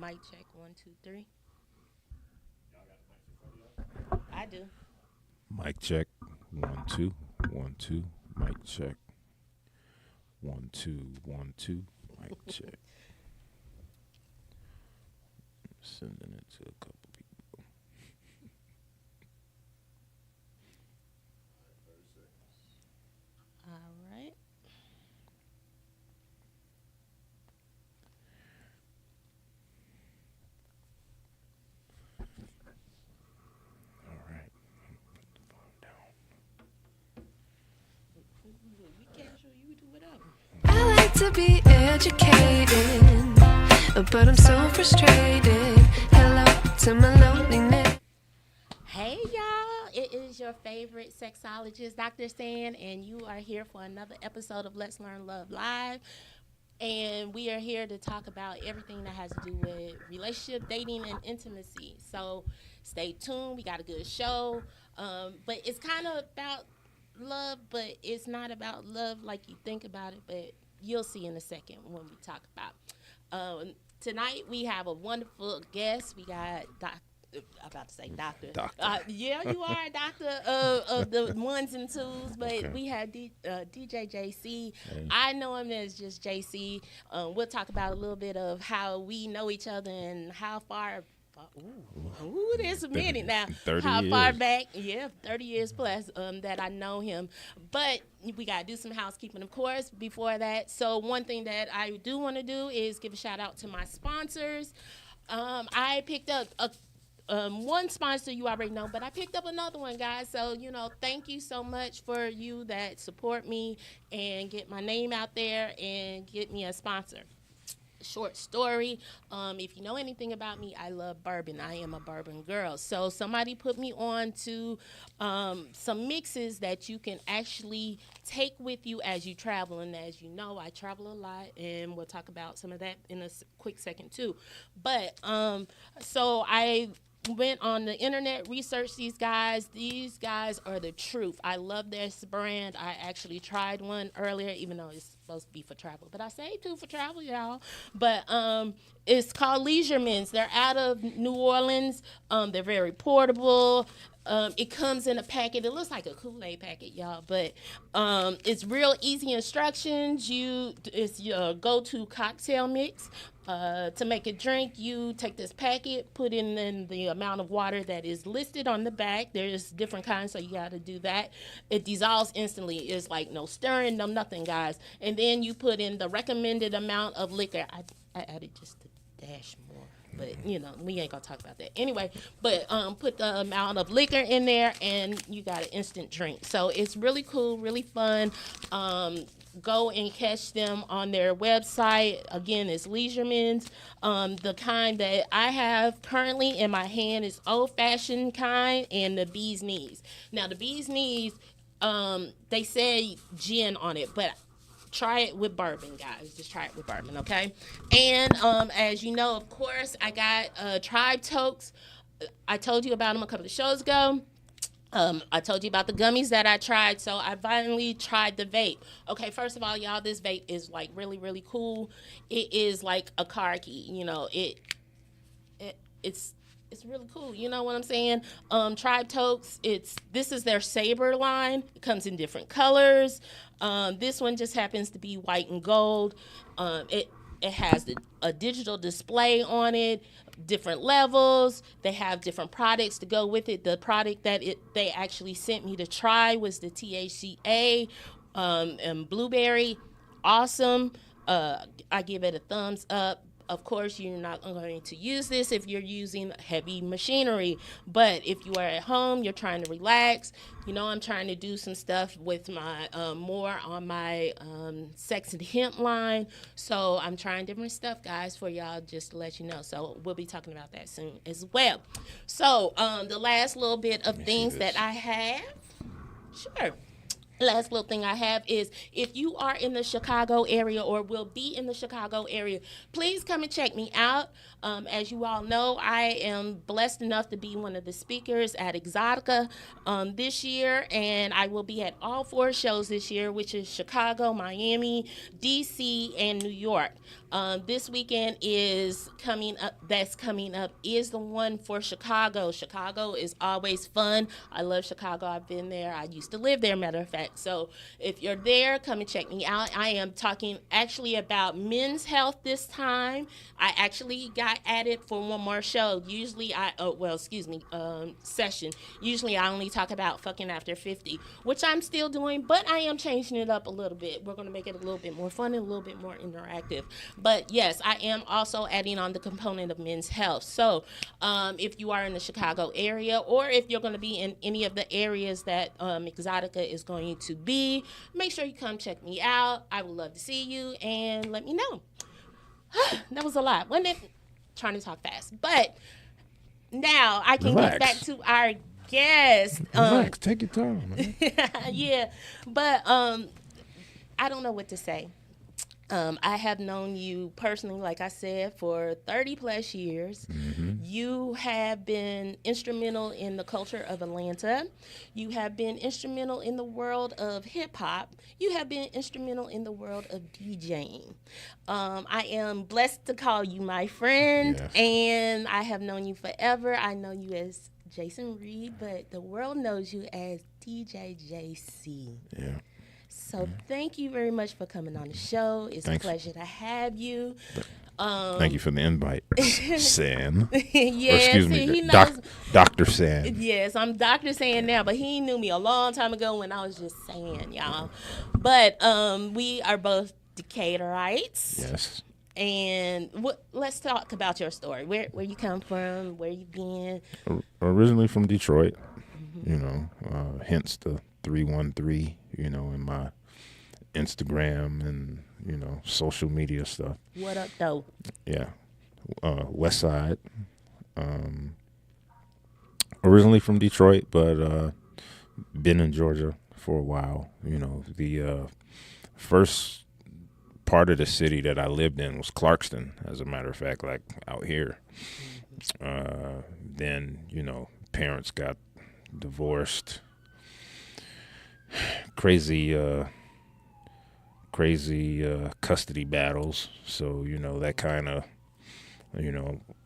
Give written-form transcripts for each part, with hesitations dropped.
Mic check 1, 2, 3. I do. Mic check. 1, 2, 1, 2. Mic check. 1, 2, 1, 2. Mic check. Sending it to a couple people. All right. All right. Put the phone down. You casual, you do whatever. I like to be educated, but I'm so frustrated. Hello to my loneliness. Hey, y'all. It is your favorite sexologist, Dr. Stan, and you are here for another episode of Let's Learn Love Live. And we are here to talk about everything that has to do with relationship, dating, and intimacy. So stay tuned. We got a good show. But it's kind of about love, but it's not about love like you think about it. But you'll see in a second when we talk about. Tonight we have a wonderful guest. We got I'm about to say doctor. Yeah, you are a doctor of the ones and twos, but Okay. we have DJ Jaycee. Hey. I know him as just JC. We'll talk about a little bit of how we know each other and how far. Ooh, there's a minute now. 30 How far years. back? Yeah, 30 years plus that I know him. But we got to do some housekeeping, of course, before that. So one thing that I do want to do is give a shout out to my sponsors. I picked up one sponsor you already know, but I picked up another one, guys. So, thank you so much for you that support me and get my name out there and get me a sponsor. Short story. If you know anything about me, I love bourbon. I am a bourbon girl. So somebody put me on to some mixes that you can actually take with you as you travel. And as you know, I travel a lot, and we'll talk about some of that in a quick second too. But so I went on the internet, researched these guys. These guys are the truth. I love this brand. I actually tried one earlier, even though it's supposed to be for travel. But I say two for travel, y'all. But it's called Leisuremans. They're out of New Orleans. They're very portable. It comes in a packet. It looks like a Kool-Aid packet, y'all, but it's real easy instructions. It's your go-to cocktail mix. To make a drink, you take this packet, put in the amount of water that is listed on the back. There's different kinds, so you got to do that. It dissolves instantly. It's like no stirring, no nothing, guys. And then you put in the recommended amount of liquor. I added just a dash more. But, we ain't going to talk about that. Anyway, but put the amount of liquor in there, and you got an instant drink. So it's really cool, really fun. Go and catch them on their website. Again, it's Leisuremans. The kind that I have currently in my hand is old-fashioned kind and the bee's knees. Now, the bee's knees, they say gin on it, but try it with bourbon, guys. Just try it with bourbon, okay? And as you know, of course, I got Tribe Tokes. I told you about them a couple of shows ago. I told you about the gummies that I tried, so I finally tried the vape. Okay, first of all, y'all, this vape is like really, really cool. It is like a car key, it's really cool. You know what I'm saying? Tribe Tokes, this is their Saber line. It comes in different colors. This one just happens to be white and gold. It has a digital display on it, different levels. They have different products to go with it. The product that they actually sent me to try was the THCA and blueberry. Awesome. I give it a thumbs up. Of course, you're not going to use this if you're using heavy machinery. But if you are at home, you're trying to relax. I'm trying to do some stuff with my more on my sex and hemp line. So I'm trying different stuff, guys, for y'all, just to let you know. So we'll be talking about that soon as well. So the last little bit of things that I have. Sure. Last little thing I have is if you are in the Chicago area or will be in the Chicago area, please come and check me out. As you all know, I am blessed enough to be one of the speakers at Exotica this year, and I will be at all 4 shows this year, which is Chicago, Miami, DC, and New York. This weekend is coming up. That's coming up is the one for Chicago. Chicago is always fun. I love Chicago. I've been there. I used to live there, matter of fact. So if you're there, come and check me out. I am talking actually about men's health this time. I actually got added for one more show. Usually session. Usually I only talk about fucking after 50, which I'm still doing, but I am changing it up a little bit. We're going to make it a little bit more fun and a little bit more interactive. But yes, I am also adding on the component of men's health. So if you are in the Chicago area, or if you're going to be in any of the areas that Exotica is going to be, make sure you come check me out. I would love to see you, and let me know. That was a lot, wasn't it? Trying to talk fast. But now I can get back to our guest. Relax, take your time, man. Yeah, but I don't know what to say. I have known you personally, like I said, for 30 plus years. Mm-hmm. You have been instrumental in the culture of Atlanta. You have been instrumental in the world of hip hop. You have been instrumental in the world of DJing. I am blessed to call you my friend, yes. And I have known you forever. I know you as Jason Reed, but the world knows you as DJ Jaycee. Yeah. So thank you very much for coming on the show. It's a pleasure to have you. Thank you for the invite, Sam. Yeah, excuse me, Dr. Sam. Yes, I'm Dr. Sam now, but he knew me a long time ago when I was just saying, y'all. But we are both Decatorites. Yes. And let's talk about your story. Where you come from, where you been. Originally from Detroit, hence the 313, in my Instagram and, social media stuff. What up, though? Yeah. West Side. Originally from Detroit, but been in Georgia for a while. The first part of the city that I lived in was Clarkston, as a matter of fact, like out here. Then, parents got divorced. Crazy custody battles. So, that kind of,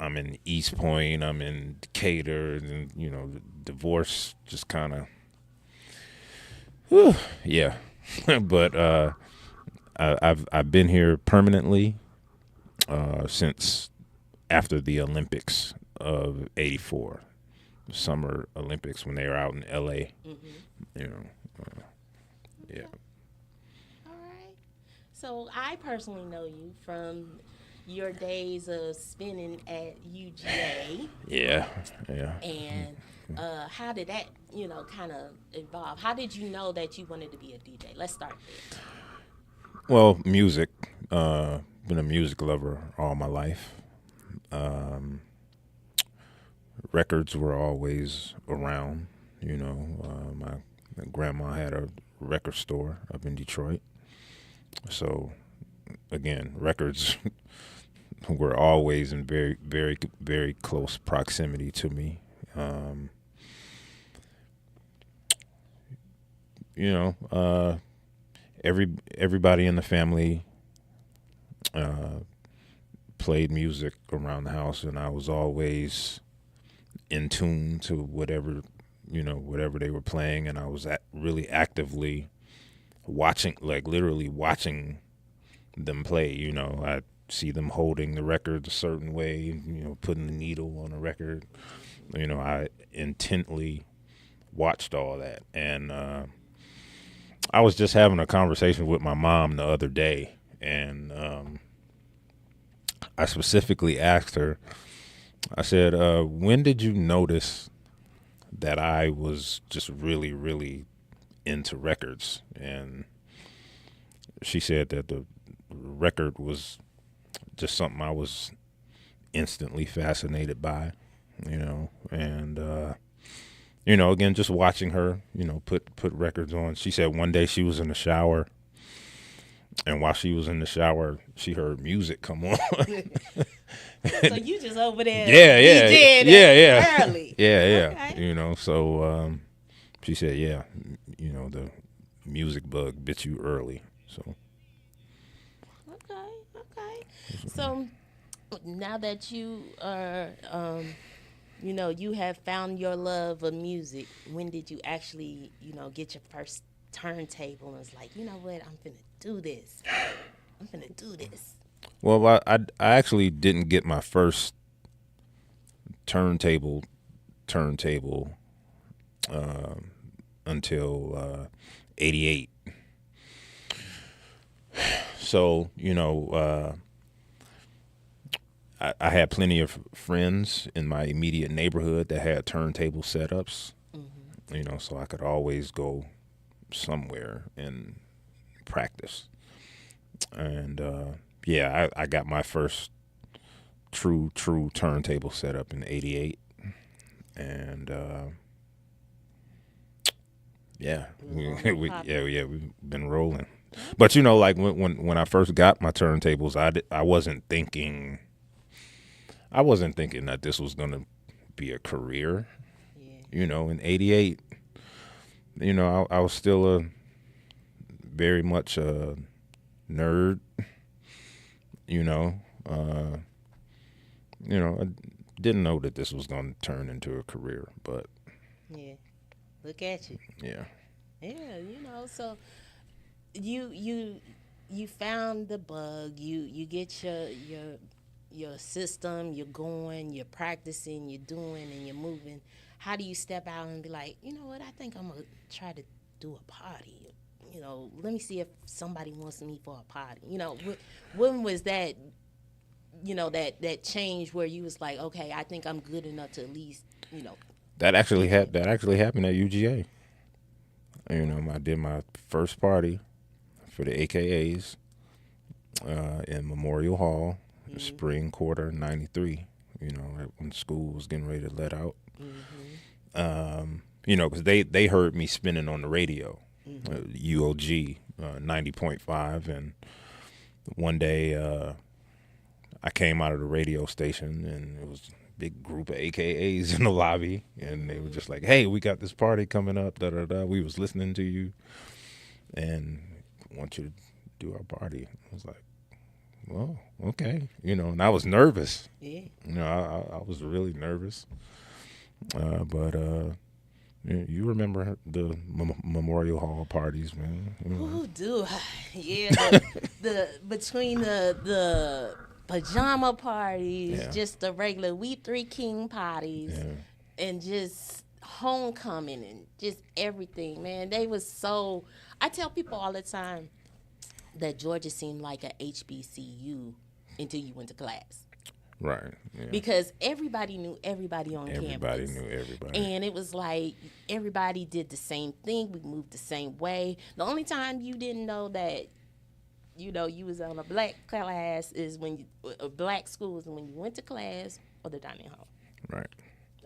I'm in East Point, I'm in Decatur, and, the divorce just kind of, yeah. But I've been here permanently since after the Olympics of '84, Summer Olympics, when they were out in LA. Mm-hmm. Yeah. All right. So I personally know you from your days of spinning at UGA. Yeah. And how did that, kind of evolve? How did you know that you wanted to be a DJ? Let's start there. Well, music. Been a music lover all my life. Records were always around. My grandma had a record store up in Detroit. So, again, records were always in very, very, very close proximity to me. Everybody in the family played music around the house, and I was always in tune to whatever they were playing, and I was really actively watching, like literally watching them play. I see them holding the record a certain way, putting the needle on a record. I intently watched all that, and I was just having a conversation with my mom the other day, and I specifically asked her, I said, when did you notice that I was just really, really into records? And she said that the record was just something I was instantly fascinated by, and again, just watching her, put records on. She said one day she was in the shower, and while she was in the shower, she heard music come on. So you just over there yeah, early. Yeah. Okay. So she said, the music bug bit you early. So. Okay. So now that you are, you have found your love of music, when did you actually, get your first turntable and was like, you know what, I'm finna do this. I'm finna do this. Well, I actually didn't get my first turntable until 88. So, I had plenty of friends in my immediate neighborhood that had turntable setups, so I could always go somewhere and practice. And I got my first true turntable setup in 88. And we've been rolling. But like when I first got my turntables, I wasn't thinking that this was gonna be a career. Yeah. In 88, I was still very much a nerd. I didn't know that this was gonna turn into a career, but yeah, look at you. Yeah. Yeah, so you found the bug. You get your system. You're going. You're practicing. You're doing, and you're moving. How do you step out and be like, you know what? I think I'm gonna try to do a party. Let me see if somebody wants me for a party. When was that? That change where you was like, okay, I think I'm good enough to at least, That actually happened at UGA. I did my first party for the AKAs in Memorial Hall, spring quarter '93. Right when school was getting ready to let out. Because they heard me spinning on the radio, UOG 90.5, and one day I came out of the radio station and it was a big group of AKAs in the lobby, and they were just like, "Hey, we got this party coming up. Da da da. We was listening to you, and want you to do our party." I was like, "Well, okay," and I was nervous. Yeah. I was really nervous. But you remember the Memorial Hall parties, man? Ooh, do I? Yeah. the between the pajama parties, just the regular We Three King parties, and just homecoming and just everything, man. They was so. I tell people all the time that Georgia seemed like a HBCU until you went to class. Right. Yeah. Because everybody knew everybody on campus. Everybody knew everybody. And it was like everybody did the same thing. We moved the same way. The only time you didn't know that, you was on a black class is when a black school is when you went to class or the dining hall. Right.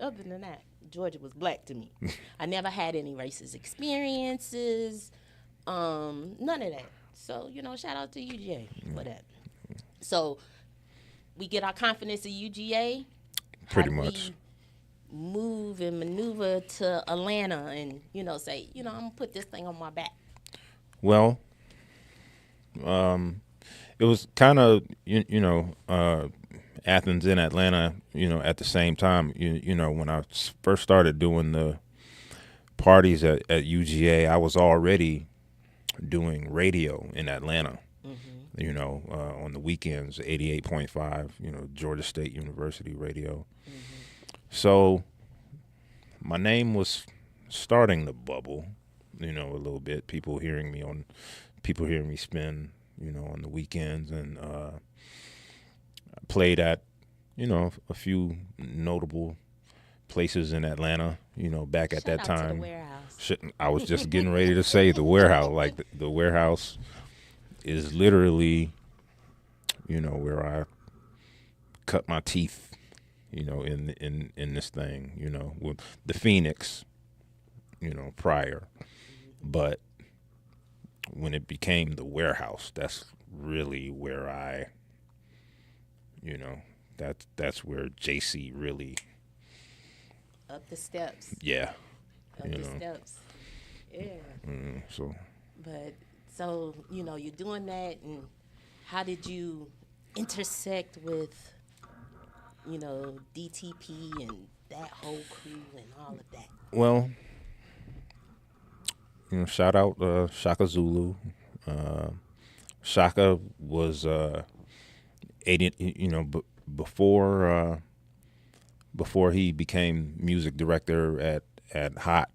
Other than that, Georgia was black to me. I never had any racist experiences, none of that. So, shout out to UGA for that. So, we get our confidence at UGA. Pretty much. We move and maneuver to Atlanta and, say, I'm going to put this thing on my back. Well, it was kind of, Athens and Atlanta, at the same time. When I first started doing the parties at UGA, I was already doing radio in Atlanta. On the weekends, 88.5, Georgia State University radio. So my name was starting to bubble, a little bit. People hearing me spin, on the weekends, and I played at, a few notable places in Atlanta, back at that time. To the warehouse. I was just getting ready to say the warehouse, like the warehouse is literally, where I cut my teeth, in this thing, with the Phoenix, prior. But when it became the warehouse, that's really where I, that's where Jaycee really. Up the steps. Yeah. Up the steps. Yeah. So. But, so, you're doing that, and how did you intersect with, DTP and that whole crew and all of that? Well, shout out Shaka Zulu. Uh, Shaka was 80. Before he became music director at Hot.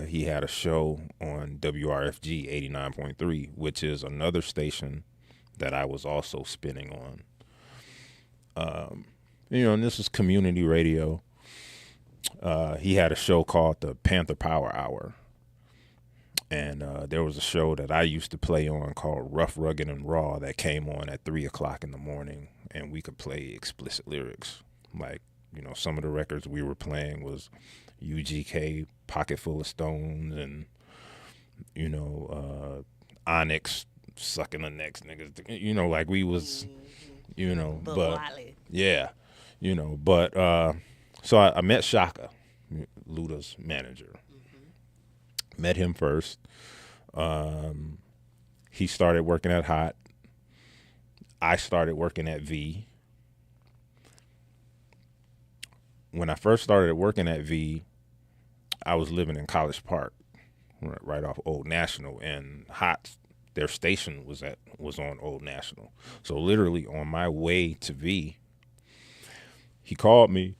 He had a show on WRFG 89.3, which is another station that I was also spinning on. And this is community radio. He had a show called the Panther Power Hour. And there was a show that I used to play on called Rough, Rugged, and Raw that came on at 3 o'clock in the morning, and we could play explicit lyrics. Like, some of the records we were playing was UGK, Pocket Full of Stones, and, Onyx, Sucking the Next Niggas. Like we was, But but, Wally. yeah, but, so I met Shaka, Luda's manager. Met him first. He started working at Hot. I started working at V. When I first started working at V, I was living in College Park, right off Old National, and Hot, their station was on Old National. So literally on my way to V, he called me.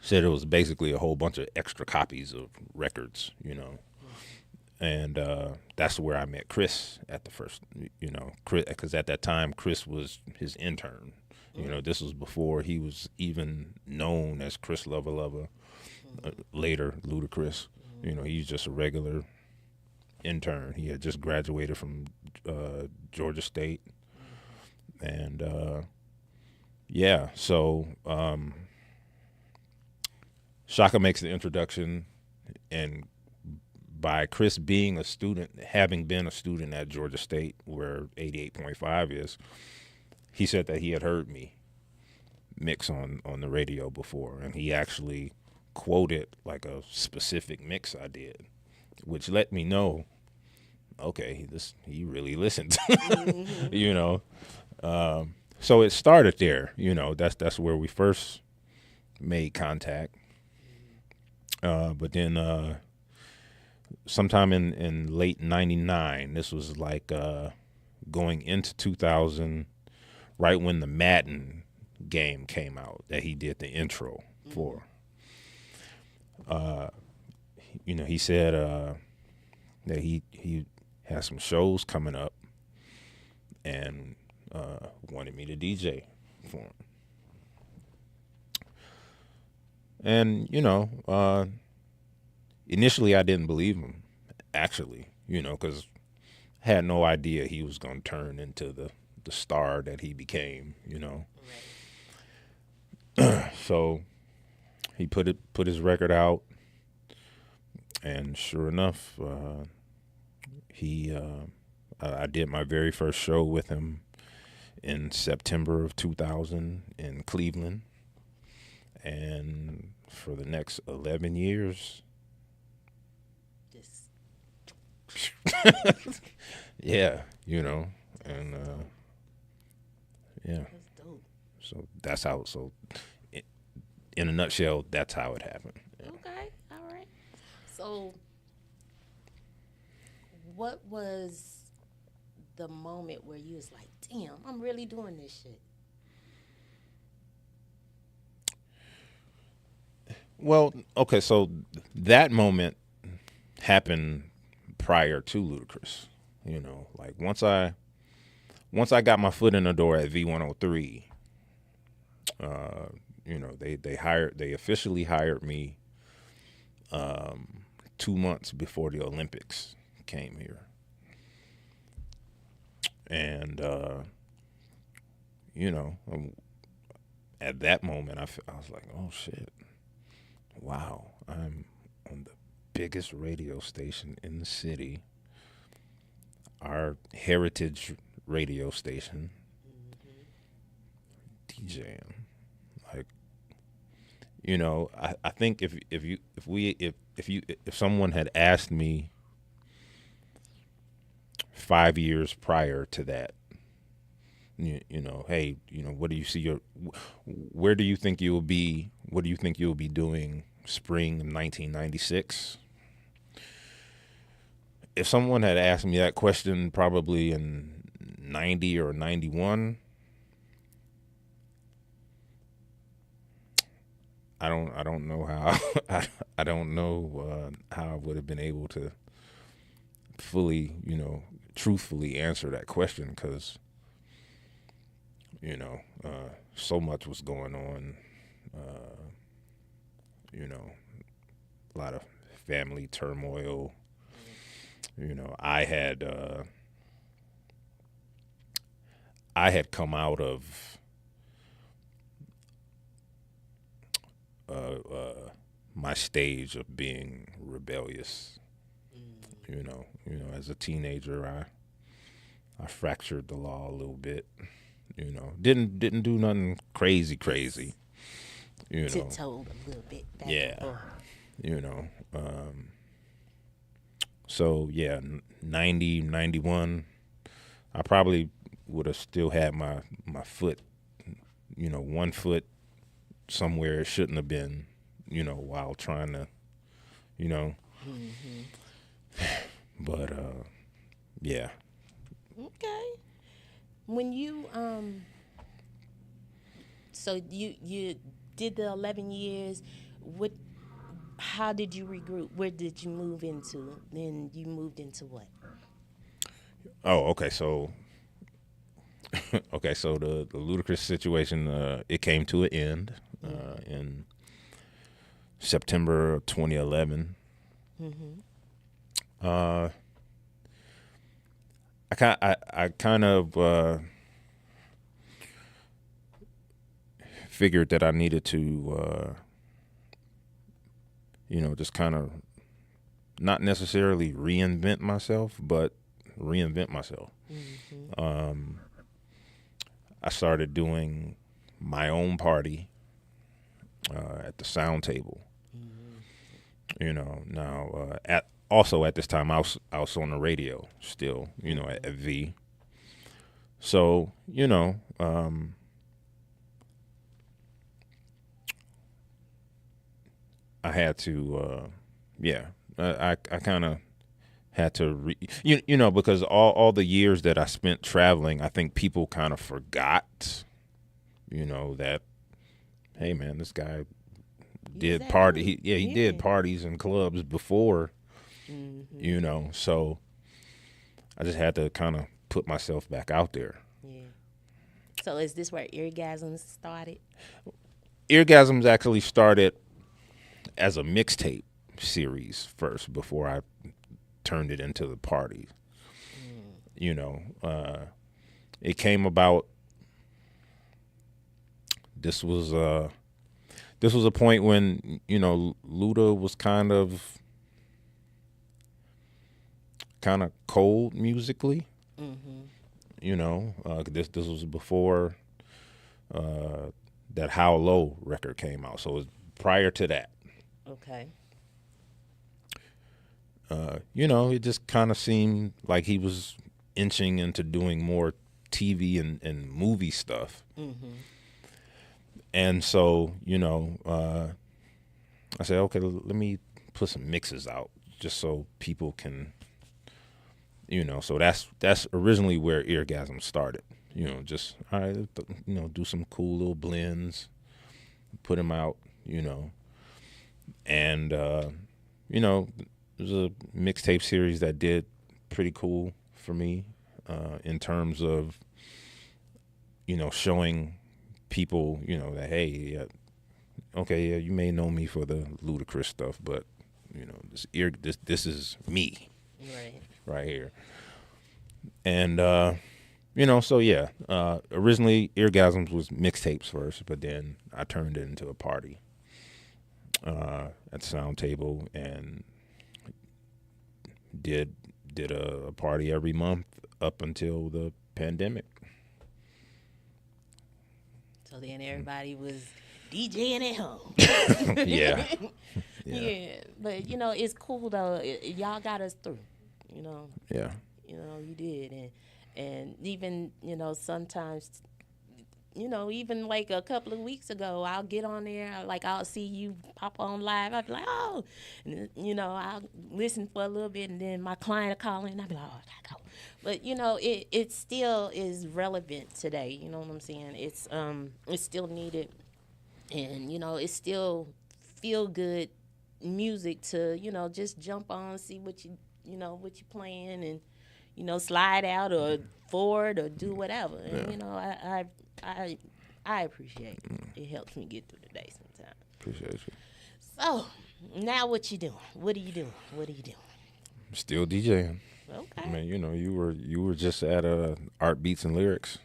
Said it was basically a whole bunch of extra copies of records, and that's where I met Chris at the first, Chris, because at that time Chris was his intern. This was before he was even known as Chris Lover Lover. Later, Ludacris. He's just a regular intern. He had just graduated from Georgia State, and so. Shaka makes the introduction, and by Chris being a student, having been a student at Georgia State, where 88.5 is, he said that he had heard me mix on the radio before, and he actually quoted like a specific mix I did, which let me know, okay, he really listened, So it started there, that's where we first made contact. But then sometime in late 99, this was like going into 2000, right when the Madden game came out that he did the intro for. He said that he has some shows coming up and wanted me to DJ for him. And, initially I didn't believe him, actually, because I had no idea he was going to turn into the star that he became, Right. So he put his record out, and sure enough, I did my very first show with him in September of 2000 in Cleveland. And for the next 11 years, yeah, and yeah. That's dope. So that's how. So, in a nutshell, that's how it happened. Yeah. Okay, all right. So, what was the moment where you was like, "Damn, I'm really doing this shit"? Well, okay, so that moment happened prior to Ludacris. Like once I got my foot in the door at V103, they officially hired me 2 months before the Olympics came here. And at that moment I was like, oh shit. Wow, I'm on the biggest radio station in the city, our heritage radio station, DJing. Like, I think if someone had asked me 5 years prior to that. You know, hey, you know, what do you see where do you think you'll be? What do you think you'll be doing spring of 1996? If someone had asked me that question probably in 90 or 91, I don't know how I don't know how I would have been able to fully, you know, truthfully answer that question, because you know, so much was going on, you know, a lot of family turmoil. You know, I had come out of my stage of being rebellious. You know, as a teenager, I fractured the law a little bit. You know, didn't do nothing crazy. You know, tiptoed a little bit back and forth. You know, so yeah, 90, 91, I probably would have still had my foot, you know, one foot somewhere it shouldn't have been, you know, while trying to, you know, but yeah. Okay. When you so you did the 11 years, how did you regroup? Where did you move into? Then you moved into what? Oh, okay. So so the Ludacris situation, it came to an end in September of 2011. I kind of figured that I needed to, you know, just kind of not necessarily reinvent myself, but reinvent myself. I started doing my own party at the sound table. You know, now also at this time I was on the radio still, you know, at V. So, you know, I had to, I kind of had to, you know, because all the years that I spent traveling, I think people kind of forgot, you know, that, hey man, this guy did party. He did parties and clubs before, you know, so I just had to kind of put myself back out there. Yeah. So is this where Eargasms started? Eargasms actually started as a mixtape series first before I turned it into the party. You know, it came about. This was a point when, you know, Luda was kind of cold musically. You know, this was before that How Low record came out, so it was prior to that. Okay. You know, it just kind of seemed like he was inching into doing more TV and movie stuff. And so, you know, I said, okay, let me put some mixes out just so people can, you know, so that's originally where Eargasm started. You know, just, all right, you know, do some cool little blends, put them out, you know. And, you know, it was a mixtape series that did pretty cool for me in terms of, you know, showing people, you know, that, hey, you may know me for the Ludacris stuff, but, you know, this is me right here. And, you know, so yeah, originally Eargasms was mixtapes first, but then I turned it into a party at the sound table and did a party every month up until the pandemic. So then everybody was DJing at home. Yeah. But you know, it's cool though. Y'all got us through. You know. Yeah. you did. And even, sometimes, even like a couple of weeks ago, I'll get on there, like I'll see you pop on live. I'll be like, oh, and, I'll listen for a little bit, and then my client will call in, I'll be like, oh, I gotta go. But, it still is relevant today. You know what I'm saying? It's still needed, and, it's still feel good music to, just jump on, see what what you playing, and, slide out or forward or do whatever. And, I appreciate it. It helps me get through the day sometimes. Appreciate you. So, now what you doing? What are you doing? Still DJing. Okay. I mean, you were just at Art Beats and Lyrics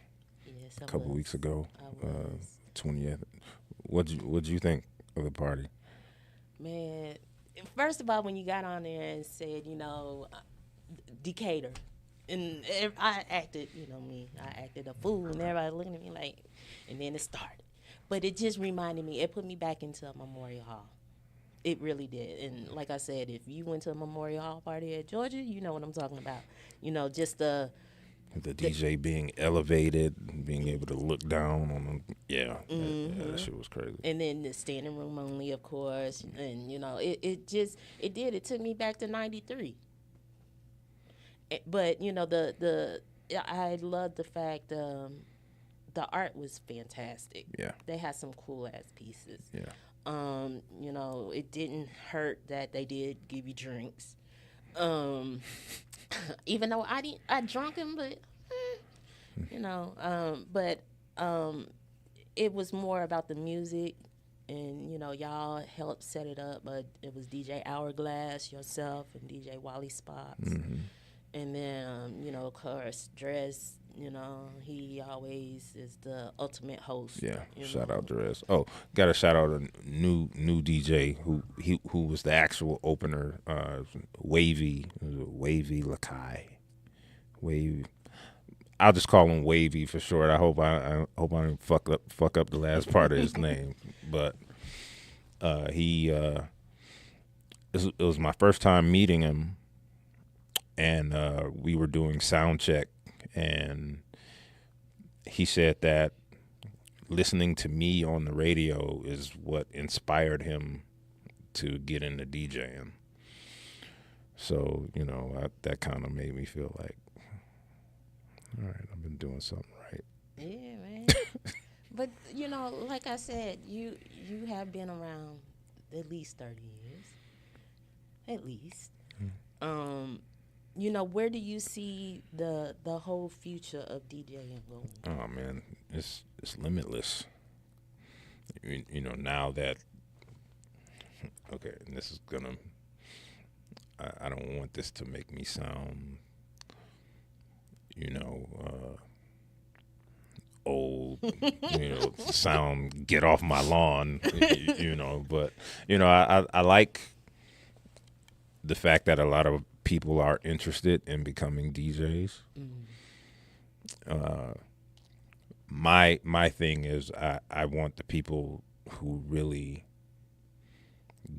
Yes, a couple weeks ago. I was. 20th. What'd you think of the party? Man, first of all, when you got on there and said, Educator, and I acted, I acted a fool, and everybody looking at me like, and then it started. But it just reminded me, it put me back into a Memorial Hall. It really did. And like I said, if you went to a Memorial Hall party at Georgia, you know what I'm talking about. Just the DJ being elevated, being able to look down on them. Yeah, that shit was crazy. And then the standing room only, of course. And, it took me back to 93. But, I love the fact the art was fantastic. Yeah. They had some cool-ass pieces. Yeah. It didn't hurt that they did give you drinks. Even though I drunk them, but it was more about the music, and y'all helped set it up. But it was DJ Hourglass, yourself, and DJ Wally Spots, and then of course Dress. He always is the ultimate host. Yeah, shout out Dress. Oh, got to shout out a new DJ who was the actual opener. Wavy Lakai. Wavy. I'll just call him Wavy for short. I hope I don't fuck up the last part of his name. But it was my first time meeting him, and we were doing sound check. And he said that listening to me on the radio is what inspired him to get into DJing. So, that kind of made me feel like, all right, I've been doing something right. Yeah, man. But, like I said, you have been around at least 30 years. At least. Where do you see the whole future of DJing going? Oh man, it's limitless. Now that and this is gonna. I don't want this to make me sound, old. Sound get off my lawn. But I like the fact that a lot of people are interested in becoming DJs. My thing is I want the people who really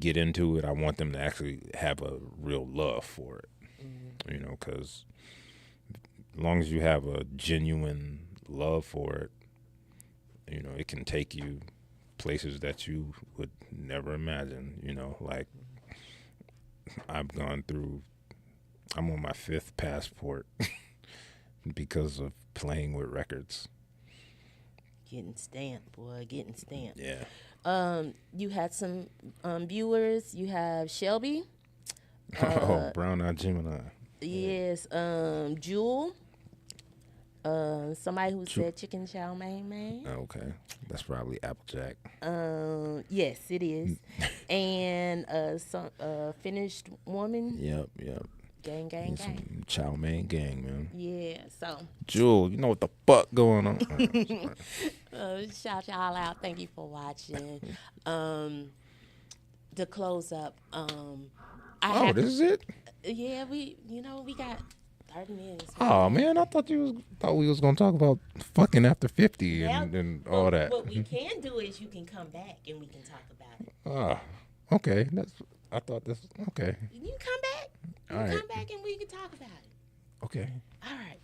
get into it, I want them to actually have a real love for it. Because as long as you have a genuine love for it, it can take you places that you would never imagine. Like I'm on my 5th passport because of playing with records. Getting stamped, boy, getting stamped. Yeah. You had some viewers. You have Shelby. Brown Eyed Gemini. Yes. Jewel. Somebody who said chicken chow mein. Okay. That's probably Applejack. Yes, it is. And some finished woman. Yep. Gang. Some chow mein gang, man. Yeah, so. Jewel, you know what the fuck going on? Shout y'all out. Thank you for watching. To close up, this is it? Yeah, we got 30 minutes. Oh man, I thought we was gonna talk about fucking after 50 and all that. What we can do is you can come back and we can talk about it. Okay. I thought this. Okay. You come back. All right. Come back and we can talk about it. Okay. All right.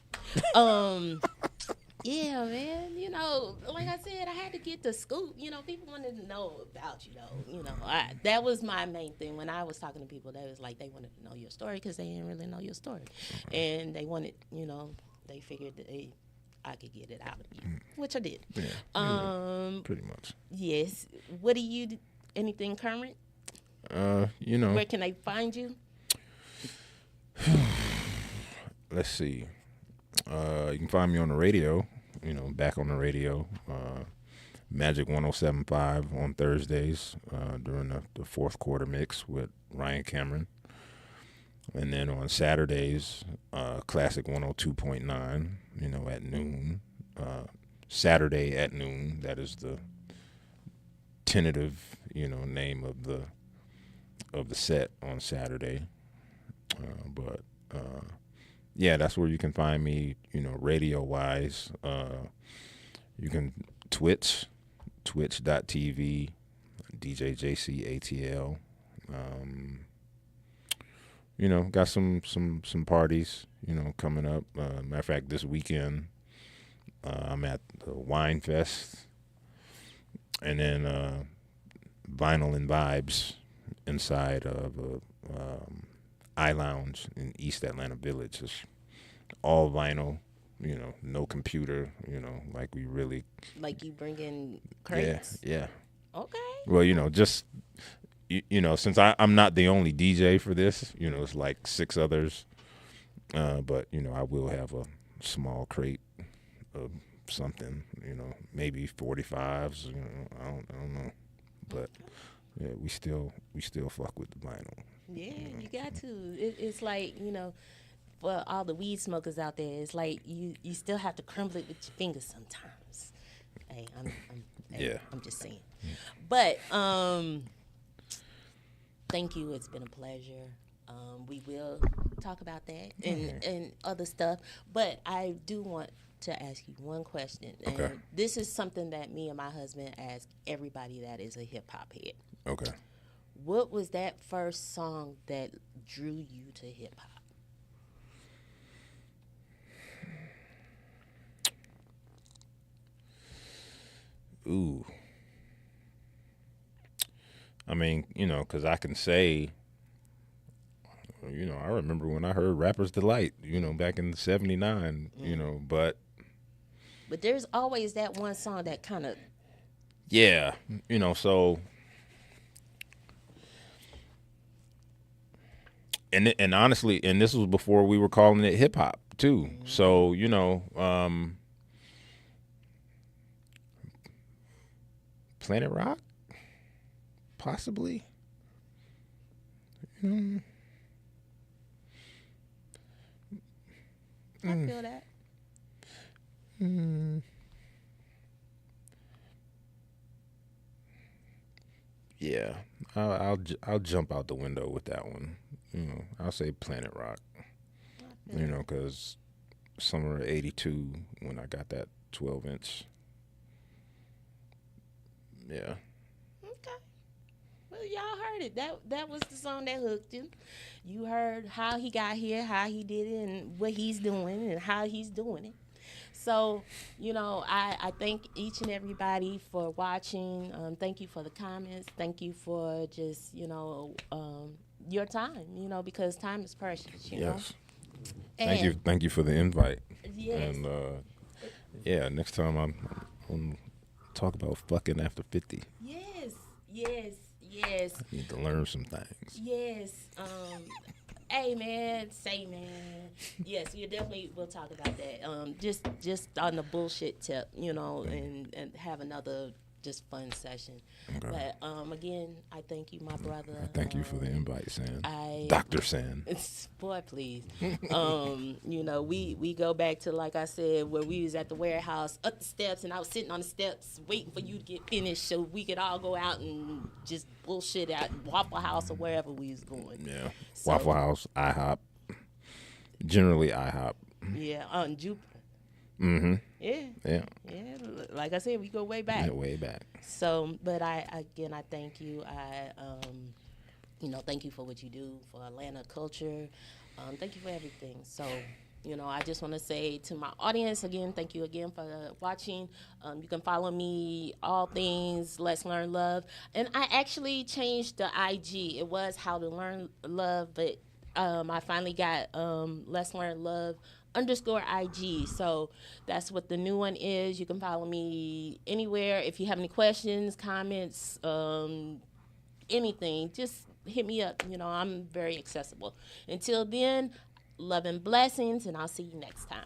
Yeah, man. You know, like I said, I had to get the scoop. You know, people wanted to know about you, though. You know, that was my main thing when I was talking to people. They was like, they wanted to know your story because they didn't really know your story, and they wanted, you know, they figured that I could get it out of you, which I did. Yeah. Pretty much. Yes. What do you? Anything current? You know. Where can they find you? Let's see. You can find me on the radio. You know, back on the radio. Magic 107.5 on Thursdays during the fourth quarter mix with Ryan Cameron. And then on Saturdays, Classic 102.9, you know, at noon. Saturday at noon, that is the tentative, you know, name of the set on Saturday. But yeah, that's where you can find me, you know, radio-wise. You can twitch.tv, DJ Jaycee ATL. You know, got some parties, you know, coming up. Matter of fact, this weekend I'm at the Wine Fest, and then Vinyl and Vibes inside of I Lounge in East Atlanta Village. It's all vinyl, you know, no computer, you know, like we really. Like you bring in crates? Yeah. Okay. Well, you know, just, you know, since I'm not the only DJ for this, you know, it's like 6 others. But, you know, I will have a small crate of something, you know, maybe 45s, you know, I don't know. But, yeah, we still fuck with the vinyl. Yeah, you got to. It's like, you know, for all the weed smokers out there, it's like you still have to crumble it with your fingers sometimes. Hey, I'm just saying. But thank you. It's been a pleasure. We will talk about that and other stuff. But I do want to ask you one question. And okay. This is something that me and my husband ask everybody that is a hip hop head. Okay. What was that first song that drew you to hip hop? Ooh. I mean, you know, because I can say, you know, I remember when I heard Rapper's Delight, you know, back in '79, you know, but there's always that one song that kind of. Yeah, you know, so. And honestly, and this was before we were calling it hip hop too. So, you know, Planet Rock, possibly. I feel that. Yeah, I'll jump out the window with that one. You know, I'll say Planet Rock. You know, because summer of '82 when I got that 12-inch. Yeah. Okay. Well, y'all heard it. That was the song that hooked you. You heard how he got here, how he did it, and what he's doing, and how he's doing it. So, you know, I thank each and everybody for watching. Thank you for the comments. Thank you for just, you know, your time, you know, because time is precious, you know. Thank you for the invite. Yes. And, yeah, next time I'm talk about fucking after 50. Yes. I need to learn some things. Yes. Hey man, yes, we definitely will talk about that. Just on the bullshit tip, you know, and have another just fun session. Okay. But again, I thank you, my brother. Thank you for the invite, San. Dr. San. Boy, please. You know, we go back to, like I said, where we was at the warehouse up the steps, and I was sitting on the steps waiting for you to get finished so we could all go out and just bullshit at Waffle House or wherever we was going. Yeah, so, Waffle House, IHOP. Generally IHOP. Yeah, on Jupiter. Mm-hmm. Yeah. Like I said, we go way back. Yeah, way back. So, but I thank you. You know, thank you for what you do for Atlanta culture. Thank you for everything. So, I just want to say to my audience again, thank you again for watching. You can follow me, all things Let's Learn Love. And I actually changed the IG. It was How to Learn Love, but I finally got Let's Learn Love _ IG. So that's what the new one is. You can follow me anywhere. If you have any questions, comments, anything, just hit me up. I'm very accessible. Until then, love and blessings, and I'll see you next time.